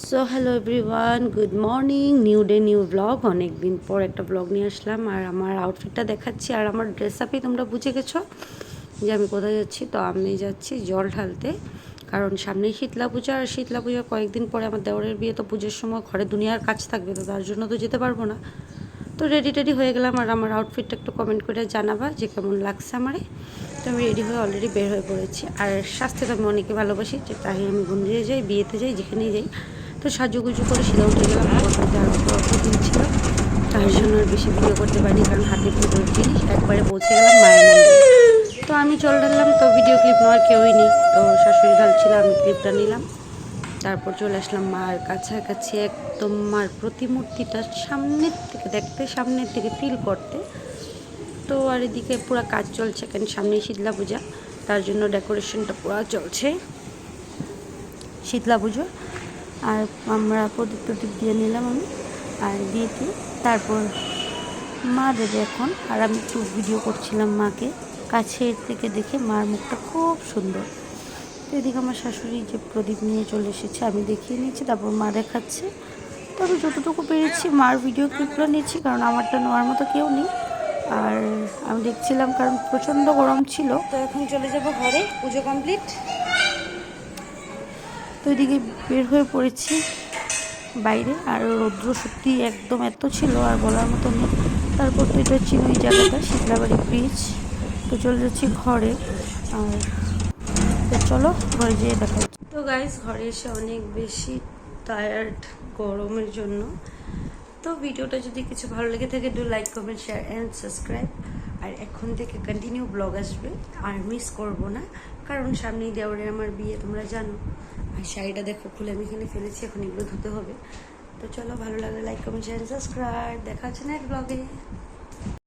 So hello everyone, good morning, new day new blog. অনেক দিন পর একটা ব্লগ নিয়ে আসলাম আর আমার আউটফিটটা দেখাচ্ছি। আর আমার ড্রেস আপেই তোমরা বুঝে গেছো যে আমি কোথায় যাচ্ছি। তো আমি যাচ্ছি জল ঢালতে, কারণ সামনেই শীতলা পূজা। আর শীতলা পূজার কয়েকদিন পরে আমার দেওরের বিয়ে। তো পুজোর সময় ঘরে দুনিয়ার কাজ থাকবে, তো তার জন্য তো যেতে পারবো না। তো রেডি টেডি হয়ে গেলাম। আর আমার আউটফিটটা একটু কমেন্ট করে জানাবা যে কেমন লাগছে আমারে। তো আমি রেডি হয়ে অলরেডি বের হয়ে পড়েছি। আর স্বাস্থ্য তো আমি অনেকে ভালোবাসি, যে তাই আমি মন্দিরে যাই, বিয়েতে যাই, যেখানেই যাই। তো সাজুগুজু করে সিধা উঠে গেলাম। আর অল্প দিন ছিল, তার জন্য আর বেশি ভিডিও করতে পারিনি, কারণ হাতে ভিডিওর জিনিস। একবারে পৌঁছে গেলাম মায়ের মন্দিরে। তো আমি জল ঢাললাম, তো ভিডিও ক্লিপ নেওয়ার কেউই নেই। তো শাশুড়ি ঢালছিল, আমি ক্লিপটা নিলাম। তারপর চলে আসলাম মার কাছাকাছি, একদম মার প্রতিমূর্তিটা সামনের থেকে দেখতে, সামনের থেকে ফিল করতে। তো আর এদিকে পুরো কাজ চলছে, কারণ সামনেই শীতলা পূজা, তার জন্য ডেকোরেশনটা পুরো চলছে শীতলা পুজো। আর আমরা প্রদীপ দিয়ে নিলাম আমি, আর দিয়ে তারপর মা দেবে এখন। আর আমি একটু ভিডিও করছিলাম মাকে কাছে থেকে দেখে, মার মুখটা খুব সুন্দর। তো এদিকে আমার শাশুড়ি যে প্রদীপ নিয়ে চলে এসেছে, আমি দেখিয়ে নিয়েছি, তারপর মা দেখাচ্ছে। তো আমি যতটুকু পেরেছি মার ভিডিও ক্লিপগুলো নিয়েছি, কারণ আমারটা নেওয়ার মতো কেউ নেই। আর আমি দেখছিলাম, কারণ প্রচণ্ড গরম ছিল। তো এখন চলে যাব ঘরে, পুজো কমপ্লিট। তো এদিকে বের হয়ে পড়েছি বাইরে। আর রৌদ্র সত্যি একদম এত ছিল আর বলার মতো নেই। তারপর তো এটা ছিল ওই জায়গাটা শীতলাবাড়ি ব্রিজ। তো চলে যাচ্ছি ঘরে। আর তো চলো ঘরে যেয়ে দেখা হচ্ছে। তো গাইস, ঘরে এসে অনেক বেশি টায়ার্ড গরমের জন্য। তো ভিডিওটা যদি কিছু ভালো লেগে থাকে, do like, comment, share and subscribe. আর এখন থেকে কন্টিনিউ ব্লগ আসবে, আর মিস করব না, কারণ সামনেই দেওয়ারে আমার বিয়ে, তোমরা জানো। আর শাড়িটা দেখো খুলে আমি এখানে ফেলেছি, এখন এগুলো ধুতে হবে। তো চলো, ভালো লাগলে লাইক, কমেন্ট, শেয়ার, সাবস্ক্রাইব। দেখা হচ্ছে নেক্সট ব্লগে।